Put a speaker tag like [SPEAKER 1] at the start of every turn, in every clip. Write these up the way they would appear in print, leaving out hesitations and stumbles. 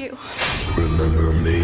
[SPEAKER 1] you.
[SPEAKER 2] Remember me?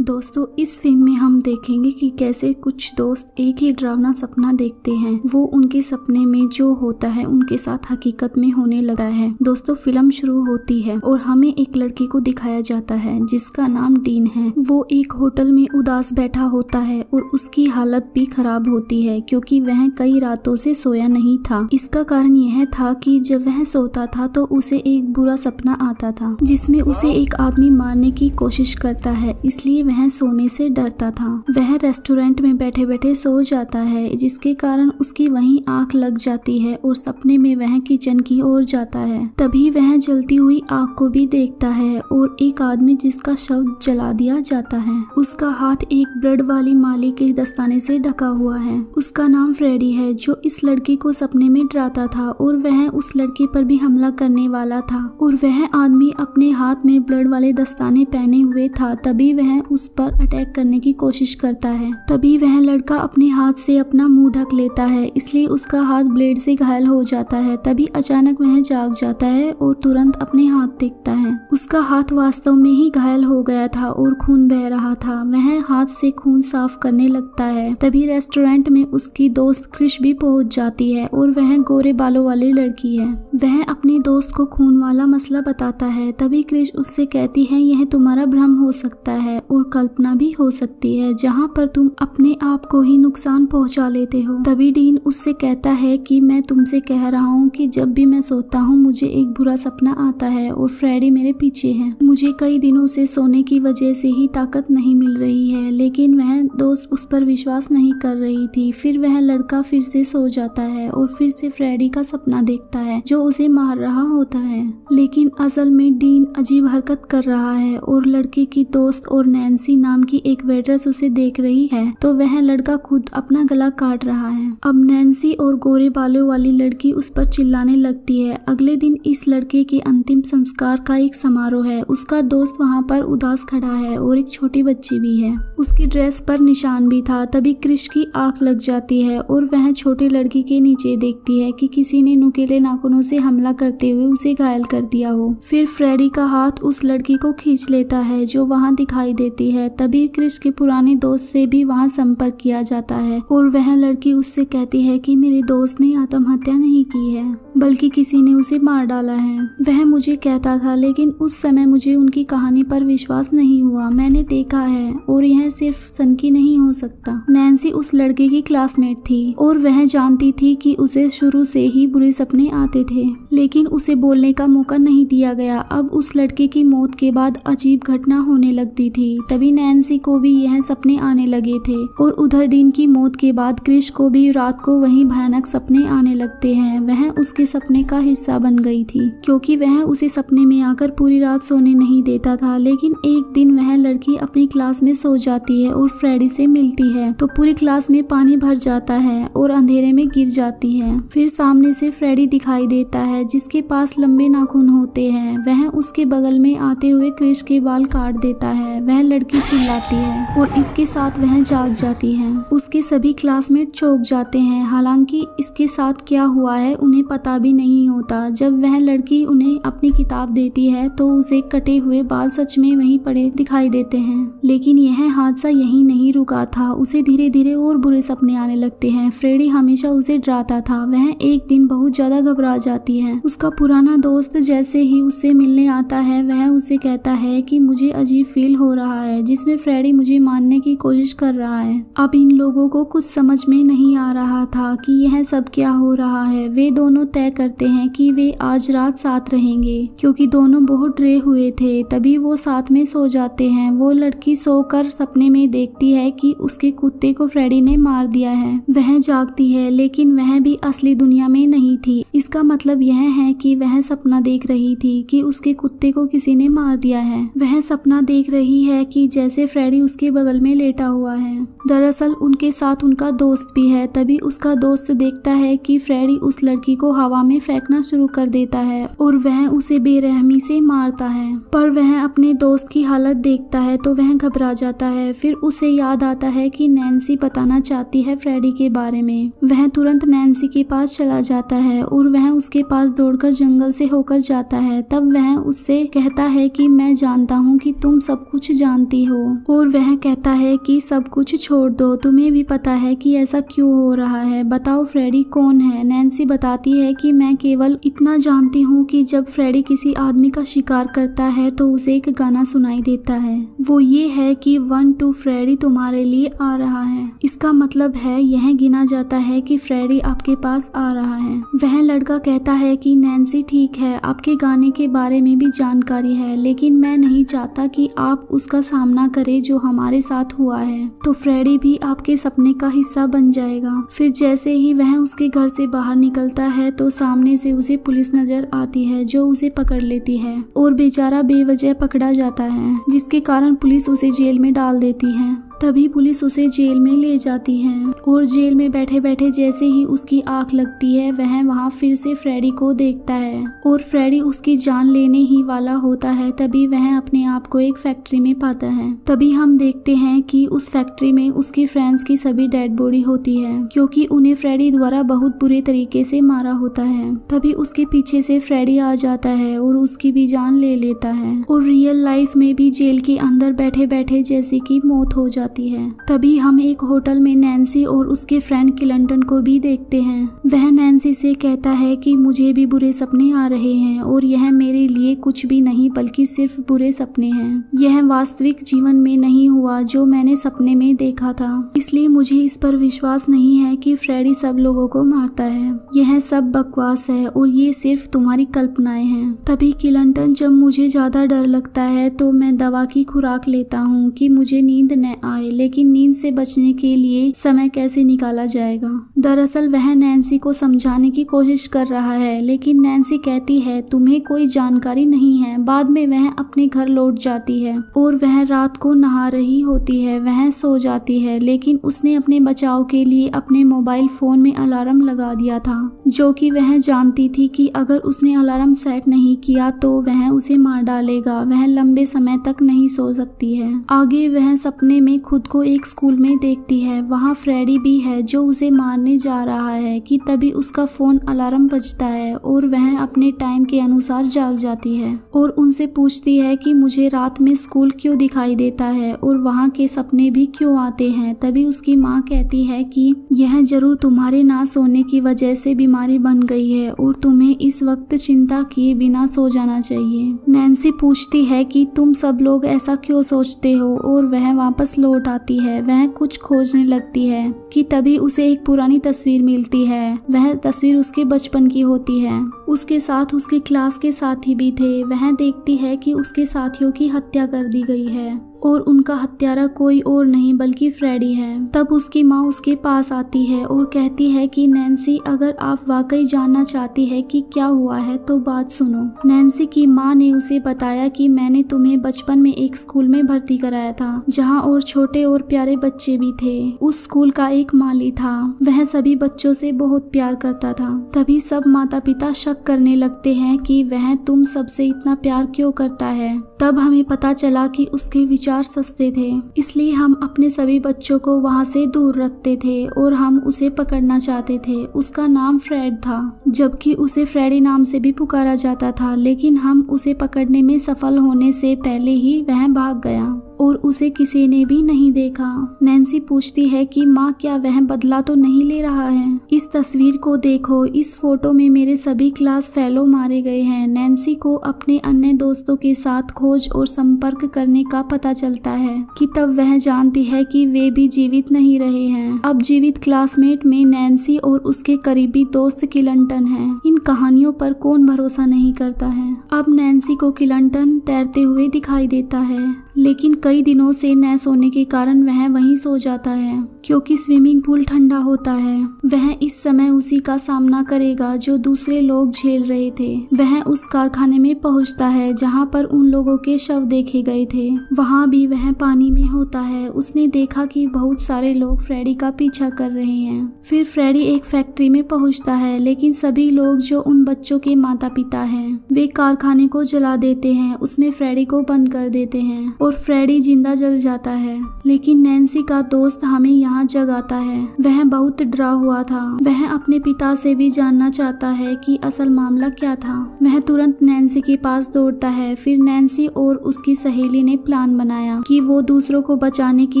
[SPEAKER 3] दोस्तों, इस film में हम देखेंगे कि कैसे कुछ दोस्त एक ही डरावना सपना देखते हैं। वो उनके सपने में जो होता है उनके साथ हकीकत में होने लगता है। दोस्तों, फिल्म शुरू होती है और हमें एक लड़के को दिखाया जाता है जिसका नाम डीन है। वो एक होटल में उदास बैठा होता है और उसकी हालत भी खराब होती है क्योंकि वह कई रातों से सोया नहीं था। इसका कारण यह था कि जब वह सोता था तो उसे एक बुरा सपना आता था जिसमें उसे एक आदमी मारने की कोशिश करता है, इसलिए वह सोने से डरता था। वह रेस्टोरेंट में बैठे बैठे सो जाता है जिसके कारण उसकी वहीं आंख लग जाती है और सपने में वह किचन की ओर जाता है। तभी वह जलती हुई आग को भी देखता है और एक आदमी जिसका शव जला दिया जाता है। उसका हाथ एक ब्रेड वाली माली के दस्ताने से ढका हुआ है। उसका नाम फ्रेडी है जो इस लड़के को सपने में डराता था और वह उस लड़के पर भी हमला करने वाला था और वह आदमी अपने हाथ में ब्लड वाले दस्ताने पहने हुए था। तभी वह उस पर अटैक करने की कोशिश करता है। तभी वह लड़का अपने हाथ से अपना मुंह ढक लेता है, इसलिए उसका हाथ ब्लेड से घायल हो जाता है। तभी अचानक वह जाग जाता है और तुरंत अपने हाथ देखता है। उसका हाथ वास्तव में ही घायल हो गया था और खून बह रहा था। वह हाथ से खून साफ करने लगता है। तभी रेस्टोरेंट में उसकी दोस्त क्रिश भी पहुंच जाती है और वह गोरे बालों वाली लड़की है। वह अपने दोस्त को खून वाला मसला बताता है। तभी क्रिश उससे कहती है, यह तुम्हारा भ्रम हो सकता है और कल्पना भी हो सकती है जहां पर तुम अपने आप को ही नुकसान पहुंचा लेते हो। तभी डीन उससे कहता है कि मैं तुमसे कह रहा हूं कि जब भी मैं सोता हूं मुझे एक बुरा सपना आता है और फ्रेडी मेरे पीछे है। मुझे कई दिनों से सोने की वजह से ही ताकत नहीं मिल रही है, लेकिन वह दोस्त उस पर विश्वास नहीं कर रही थी। फिर वह लड़का फिर से सो जाता है और फिर से फ्रेडी का सपना देखता है जो उसे मार रहा होता है। लेकिन असल में डीन अजीब हरकत कर रहा है और लड़के की दोस्त और नैन्सी नाम की एक वेट्रेस उसे देख रही है तो वह लड़का खुद अपना गला काट रहा है। अब नैन्सी और गोरे बालों वाली लड़की उस पर चिल्लाने लगती है। अगले दिन इस लड़के के अंतिम संस्कार का एक समारोह है। उसका दोस्त वहां पर उदास खड़ा है और एक छोटी बच्ची भी है। उसकी ड्रेस पर निशान भी था। तभी क्रिश की आंख लग जाती है और वह छोटी लड़की के नीचे देखती है कि किसी ने नुकीले नाखूनों से हमला करते हुए उसे घायल कर दिया हो। फिर फ्रेडी का हाथ उस लड़की को खींच लेता है जो वहां दिखाई देती है। तभी क्रिश के पुराने दोस्त से भी वहां संपर्क किया जाता है और वह लड़की उससे कहती है कि मेरे दोस्त ने आत्महत्या नहीं की है बल्कि किसी ने उसे मार डाला है। वह मुझे कहता था लेकिन उस समय मुझे उनकी कहानी पर विश्वास नहीं हुआ। मैंने देखा है और यह सिर्फ सनकी नहीं हो सकता। नैन्सी उस लड़के की क्लासमेट थी और वह जानती थी कि उसे शुरू से ही बुरे सपने आते थे, लेकिन उसे बोलने का मौका नहीं दिया गया। अब उस लड़के की मौत के बाद अजीब घटना होने लगती थी। तभी नैन्सी को भी यह सपने आने लगे थे और उधर डीन की मौत के बाद क्रिश को भी रात को वही भयानक सपने आने लगते हैं। वह उसके सपने का हिस्सा बन गई थी क्योंकि वह उसे सपने में आकर पूरी रात सोने नहीं देता था। लेकिन एक दिन वह लड़की अपनी क्लास में सो जाती है और फ्रेडी से मिलती है तो पूरी क्लास में पानी भर जाता है और अंधेरे में गिर जाती है। फिर सामने से फ्रेडी दिखाई देता है जिसके पास लंबे नाखून होते हैं। वह उसके बगल में आते हुए क्रिश के बाल काट देता है। वह लड़की चिल्लाती है और इसके साथ वह जाग जाती है। उसके सभी क्लासमेट चौंक जाते हैं। हालांकि इसके साथ क्या हुआ है उन्हें पता भी नहीं होता। जब वह लड़की उन्हें अपनी किताब देती है तो उसे कटे हुए बाल सच में वहीं पड़े दिखाई देते हैं। लेकिन यह हादसा यहीं नहीं रुका था। उसे धीरे धीरे और बुरे सपने आने लगते हैं। फ्रेडी हमेशा उसे डराता था। वह एक दिन बहुत ज्यादा घबरा जाती है। उसका पुराना दोस्त जैसे ही उससे मिलने आता है वह उसे कहता है कि मुझे अजीब फील हो रहा है जिसमें फ्रेडी मुझे मारने की कोशिश कर रहा है। अब इन लोगों को कुछ समझ में नहीं आ रहा था कि यह सब क्या हो रहा है। वे दोनों तय करते हैं कि वे आज रात साथ रहेंगे क्योंकि दोनों बहुत डरे हुए थे। तभी वो साथ में सो जाते हैं। वो लड़की सोकर सपने में देखती है कि उसके कुत्ते को फ्रेडी ने मार दिया है। वह जागती है लेकिन वह भी असली दुनिया में नहीं थी। इसका मतलब यह है कि वह सपना देख रही थी कि उसके कुत्ते को किसी ने मार दिया है। वह सपना देख रही है कि कि जैसे फ्रेडी उसके बगल में लेटा हुआ है। दरअसल उनके साथ उनका दोस्त भी है। तभी उसका दोस्त देखता है कि फ्रेडी उस लड़की को हवा में फेंकना शुरू कर देता है और वह उसे बेरहमी से मारता है। पर वह अपने दोस्त की हालत देखता है तो वह घबरा जाता है। फिर उसे याद आता है कि नैन्सी बताना चाहती है फ्रेडी के बारे में। वह तुरंत नैन्सी के पास चला जाता है और वह उसके पास दौड़कर जंगल से होकर जाता है। तब वह उससे कहता है कि मैं जानता हूँ कि तुम सब कुछ जानती हो। और वह कहता है कि सब कुछ छोड़ दो, तुम्हें भी पता है कि ऐसा क्यों हो रहा है, बताओ फ्रेडी कौन है। नैन्सी बताती है कि मैं केवल इतना जानती हूँ कि जब फ्रेडी किसी आदमी का शिकार करता है तो उसे एक गाना सुनाई देता है, वो ये है कि 1 2 फ्रेडी तुम्हारे लिए आ रहा है। इसका मतलब है यह गिना जाता है कि फ्रेडी आपके पास आ रहा है। वह लड़का कहता है कि नैन्सी ठीक है, आपके गाने के बारे में भी जानकारी है, लेकिन मैं नहीं चाहता कि आप उसका सामना करें जो हमारे साथ हुआ है, तो फ्रेडी भी आपके सपने का हिस्सा बन जाएगा। फिर जैसे ही वह उसके घर से बाहर निकलता है तो सामने से उसे पुलिस नजर आती है जो उसे पकड़ लेती है और बेचारा बेवजह पकड़ा जाता है, जिसके कारण पुलिस उसे जेल में डाल देती है। तभी पुलिस उसे जेल में ले जाती है और जेल में बैठे बैठे जैसे ही उसकी आंख लगती है वह वहाँ फिर से फ्रेडी को देखता है और फ्रेडी उसकी जान लेने ही वाला होता है। तभी वह अपने आप को एक फैक्ट्री में पाता है। तभी हम देखते हैं कि उस फैक्ट्री में उसके फ्रेंड्स की सभी डेड बॉडी होती है क्योंकि उन्हें फ्रेडी द्वारा बहुत बुरे तरीके से मारा होता है। तभी उसके पीछे से फ्रेडी आ जाता है और उसकी भी जान ले लेता है और रियल लाइफ में भी जेल के अंदर बैठे बैठे जैसे की मौत हो जाती है। तभी हम एक होटल में नैन्सी और उसके फ्रेंड क्लिंटन को भी देखते हैं। वह नैन्सी से कहता है कि मुझे भी बुरे सपने आ रहे हैं और यह मेरे लिए कुछ भी नहीं बल्कि सिर्फ बुरे सपने हैं। यह वास्तविक जीवन में नहीं हुआ जो मैंने सपने में देखा था, इसलिए मुझे इस पर विश्वास नहीं है कि फ्रेडी सब लोगों को मारता है। यह सब बकवास है और ये सिर्फ तुम्हारी कल्पनाएं हैं। तभी क्लिंटन, जब मुझे ज्यादा डर लगता है तो मैं दवा की खुराक लेता हूँ कि मुझे नींद न आए, लेकिन नींद से बचने के लिए समय कैसे निकाला जाएगा। दरअसल वह नैन्सी को समझाने की कोशिश कर रहा है, लेकिन नैन्सी कहती है तुम्हें कोई जानकारी नहीं है। बाद में वह अपने घर लौट जाती है और वह रात को नहा रही होती है। वह सो जाती है, लेकिन उसने अपने बचाव के लिए अपने मोबाइल फोन में अलार्म लगा दिया था, जो कि वह जानती थी कि अगर उसने अलार्म सेट नहीं किया तो वह उसे मार डालेगा। वह लंबे समय तक नहीं सो सकती है। आगे वह सपने में खुद को एक स्कूल में देखती है। वहाँ फ्रेडी भी है जो उसे मारने जा रहा है कि तभी उसका फोन अलार्म बजता है और वह अपने टाइम के अनुसार जाग जाती है और उनसे पूछती है कि मुझे रात में स्कूल क्यों दिखाई देता है और वहाँ के सपने भी क्यों आते हैं। तभी उसकी माँ कहती है कि यह जरूर तुम्हारे ना सोने की वजह से बीमारी बन गई है और तुम्हें इस वक्त चिंता किए बिना सो जाना चाहिए। नैन्सी पूछती है कि तुम सब लोग ऐसा क्यों सोचते हो और वह वापस लौट आती है। वह कुछ खोजने लगती है कि तभी उसे एक पुरानी तस्वीर मिलती है। वह तस्वीर उसके बचपन की होती है। उसके साथ उसके क्लास के साथी भी थे। वह देखती है कि उसके साथियों की हत्या कर दी गई है और उनका हत्यारा कोई और नहीं बल्कि फ्रेडी है। तब उसकी माँ उसके पास आती है और कहती है कि नैन्सी, अगर आप वाकई जानना चाहती है कि क्या हुआ है तो बात सुनो। नैन्सी की माँ ने उसे बताया कि मैंने तुम्हें बचपन में एक स्कूल में भर्ती कराया था जहाँ और छोटे और प्यारे बच्चे भी थे। उस स्कूल का एक माली था, वह सभी बच्चों से बहुत प्यार करता था। तभी सब माता पिता शक करने लगते हैं कि वह तुम सबसे इतना प्यार क्यों करता है। तब हमें पता चला कि उसके विचार सस्ते थे, इसलिए हम अपने सभी बच्चों को वहाँ से दूर रखते थे और हम उसे पकड़ना चाहते थे। उसका नाम फ्रेड था, जबकि उसे फ्रेडी नाम से भी पुकारा जाता था, लेकिन हम उसे पकड़ने में सफल होने से पहले ही वह भाग गया और उसे किसी ने भी नहीं देखा। नैन्सी पूछती है कि माँ, क्या वह बदला तो नहीं ले रहा है? इस तस्वीर को देखो, इस फोटो में मेरे सभी क्लास फेलो मारे गए हैं। नैन्सी को अपने अन्य दोस्तों के साथ खोज और संपर्क करने का पता चलता है कि तब वह जानती है कि वे भी जीवित नहीं रहे हैं। अब जीवित क्लासमेट में नैन्सी और उसके करीबी दोस्त क्लिंटन है। इन कहानियों पर कौन भरोसा नहीं करता है। अब नैन्सी को क्लिंटन तैरते हुए दिखाई देता है, लेकिन कई दिनों से न सोने के कारण वह वहीं सो जाता है क्योंकि स्विमिंग पूल ठंडा होता है। वह इस समय उसी का सामना करेगा जो दूसरे लोग झेल रहे थे। वह उस कारखाने में पहुंचता है जहां पर उन लोगों के शव देखे गए थे। वहां भी वह पानी में होता है। उसने देखा कि बहुत सारे लोग फ्रेडी का पीछा कर रहे हैं। फिर फ्रेडी एक फैक्ट्री में पहुंचता है, लेकिन सभी लोग जो उन बच्चों के माता पिता हैं वे कारखाने को जला देते हैं। उसमें फ्रेडी को बंद कर देते हैं और फ्रेडी जिंदा जल जाता है। लेकिन नैन्सी का दोस्त हमें यहाँ जगाता है। वह बहुत डरा हुआ था। वह अपने पिता से भी जानना चाहता है कि असल मामला क्या था। वह तुरंत नैन्सी के पास दौड़ता है। फिर नैन्सी और उसकी सहेली ने प्लान बनाया कि वो दूसरों को बचाने की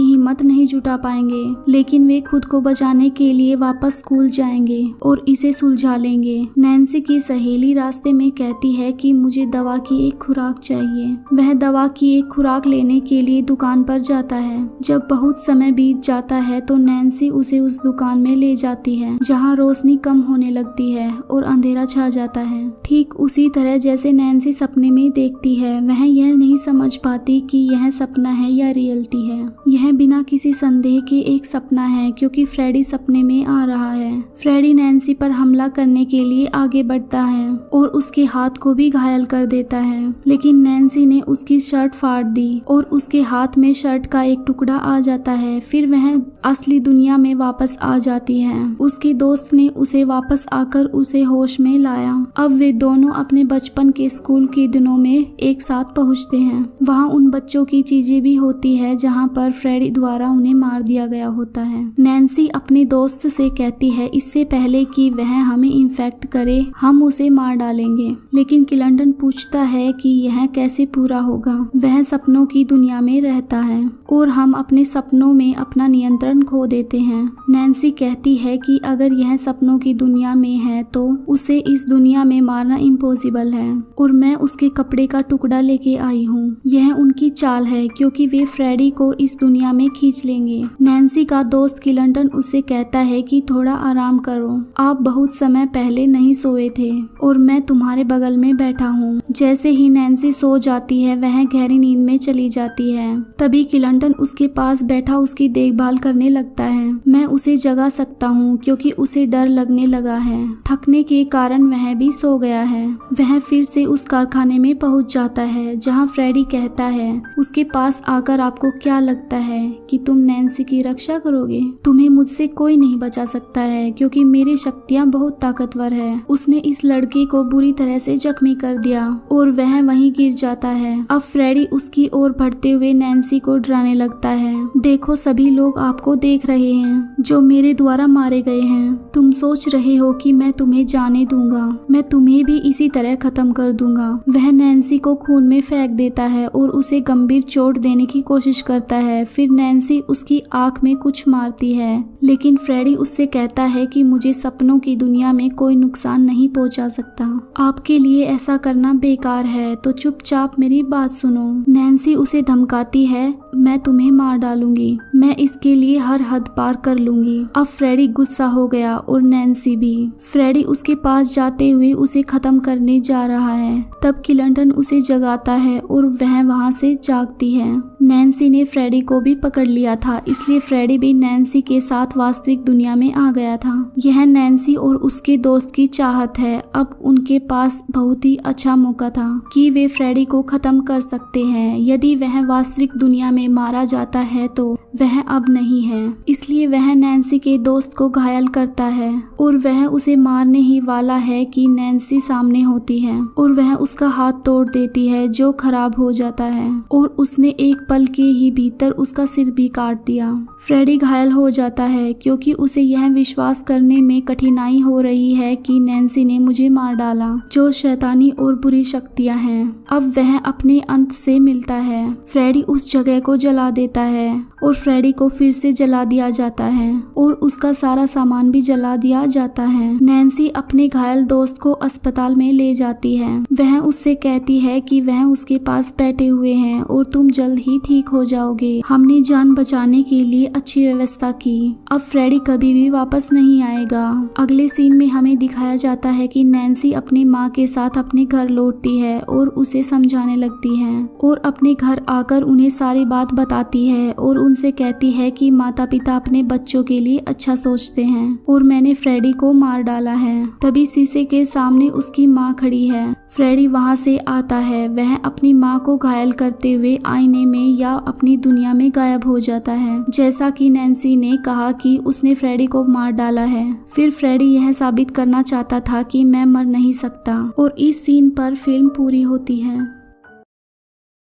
[SPEAKER 3] हिम्मत नहीं जुटा पाएंगे, लेकिन वे खुद को बचाने के लिए वापस स्कूल जाएंगे और इसे सुलझा लेंगे। नैन्सी की सहेली रास्ते में कहती है कि मुझे दवा की एक खुराक चाहिए। वह दवा की एक खुराक लेने के लिए दुकान पर जाता है। जब बहुत समय बीत जाता है तो नैन्सी उसे उस दुकान में ले जाती है जहां रोशनी कम होने लगती है और अंधेरा छा जाता है। ठीक उसी तरह जैसे नैन्सी सपने में देखती है, वह यह नहीं समझ पाती कि यह सपना है या रियलिटी है। यह बिना किसी संदेह के एक सपना है क्योंकि फ्रेडी सपने में आ रहा है। फ्रेडी नैन्सी पर हमला करने के लिए आगे बढ़ता है और उसके हाथ को भी घायल कर देता है, लेकिन नैन्सी ने उसकी शर्ट फाड़ दी और उसके हाथ में शर्ट का एक टुकड़ा आ जाता है। फिर वह असली दुनिया में वापस आ जाती है। उसके दोस्त ने उसे वापस आकर उसे होश में लाया। अब वे दोनों अपने बचपन के स्कूल के दिनों में एक साथ पहुंचते हैं। वहां उन बच्चों की चीजें भी होती है जहां पर फ्रेडी द्वारा उन्हें मार दिया गया होता है। नैन्सी अपने दोस्त से कहती है इससे पहले कि वह हमें इन्फेक्ट करे हम उसे मार डालेंगे, लेकिन किलंटन पूछता है कि यह कैसे पूरा होगा। वह सपनों की दुनिया में रहता है और हम अपने सपनों में अपना नियंत्रण खो देते हैं। नैन्सी कहती है कि अगर यह सपनों की दुनिया में है तो उसे इस दुनिया में मारना इम्पॉसिबल है और मैं उसके कपड़े का टुकड़ा लेके आई हूँ। यह उनकी चाल है क्योंकि वे फ्रेडी को इस दुनिया में खींच लेंगे। नैन्सी का दोस्त किलंटन उससे कहता है कि थोड़ा आराम करो, आप बहुत समय पहले नहीं सोए थे और मैं तुम्हारे बगल में बैठा हूँ। जैसे ही नैन्सी सो जाती है वह गहरी नींद में चली जाती है। तभी किलंटन उसके पास बैठा उसकी देखभाल करने लगता है। मैं उसे जगा सकता हूँ क्योंकि उसे डर लगने लगा है। थकने के कारण वह भी सो गया है। वह फिर से उस कारखाने में पहुंच जाता है जहां फ्रेडी कहता है उसके पास आकर आपको क्या लगता है कि तुम नैन्सी की रक्षा करोगे? तुम्हें मुझसे कोई नहीं बचा सकता है क्योंकि मेरी शक्तियाँ बहुत ताकतवर है। उसने इस लड़के को बुरी तरह से जख्मी कर दिया और वह वहीं गिर जाता है। अब फ्रेडी उसकी ओर बढ़ते हुए नैन्सी को डराने लगता है। देखो सभी लोग आपको देख रहे हैं जो मेरे द्वारा मारे गए हैं। तुम सोच रहे हो कि मैं तुम्हें जाने दूंगा, मैं तुम्हें भी इसी तरह खत्म कर दूंगा। वह नैन्सी को खून में फेंक देता है और उसे गंभीर चोट देने की कोशिश करता है। फिर नैन्सी उसकी आंख में कुछ मारती है, लेकिन फ्रेडी उससे कहता है कि मुझे सपनों की दुनिया में कोई नुकसान नहीं पहुंचा सकता। आपके लिए ऐसा करना बेकार है, तो चुपचाप मेरी बात सुनो। नैन्सी उसे धमकाती है, मैं तुम्हें मार डालूंगी, मैं इसके लिए हर हद पार कर लूंगी। अब फ्रेडी गुस्सा हो गया और नैन्सी भी। फ्रेडी उसके पास जाते हुए उसे खत्म करने जा रहा है। तब किलंटन उसे जगाता है और वह वहां से जागती है। नैन्सी ने फ्रेडी को भी पकड़ लिया था, इसलिए फ्रेडी भी नैन्सी के साथ वास्तविक दुनिया में आ गया था। यह नैन्सी और उसके दोस्त की चाहत है। अब उनके पास बहुत ही अच्छा मौका था कि वे फ्रेडी को खत्म कर सकते हैं। यदि वह वास्तविक दुनिया में मारा जाता है तो वह अब नहीं है, इसलिए वह नैन्सी के दोस्त को घायल करता है और वह उसे मारने ही वाला है कि नैन्सी सामने होती है और वह उसका हाथ तोड़ देती है जो खराब हो जाता है और उसने एक पल के ही भीतर उसका सिर भी काट दिया। फ्रेडी घायल हो जाता है क्योंकि उसे यह विश्वास करने में कठिनाई हो रही है कि नैन्सी ने मुझे मार डाला, जो शैतानी और बुरी शक्तियां हैं। अब वह अपने अंत से मिलता है। फ्रेडी उस जगह को जला देता है और फ्रेडी को फिर से जला दिया जाता है और उसका सारा सामान भी जला दिया जाता है। नैन्सी अपने घायल दोस्त को अस्पताल में ले जाती है। वह उससे कहती है कि वह उसके पास बैठे हुए हैं और तुम जल्द ही ठीक हो जाओगे। हमने जान बचाने के लिए अच्छी व्यवस्था की। अब फ्रेडी कभी भी वापस नहीं आएगा। अगले सीन में हमें दिखाया जाता है कि नैन्सी अपनी माँ के साथ अपने घर लौटती है और उसे समझाने लगती है और अपने घर आकर उन्हें सारी बात बताती है और उनसे कहती है कि माता पिता अपने बच्चों के लिए अच्छा सोचते हैं और मैंने फ्रेडी को मार डाला है। तभी शीशे के सामने उसकी माँ खड़ी है। फ्रेडी वहाँ से आता है। वह अपनी माँ को घायल करते हुए आईने में या अपनी दुनिया में गायब हो जाता है, जैसा कि नैन्सी ने कहा कि उसने फ्रेडी को मार डाला है। फिर फ्रेडी यह साबित करना चाहता था कि मैं मर नहीं सकता और इस सीन पर फिल्म पूरी होती है।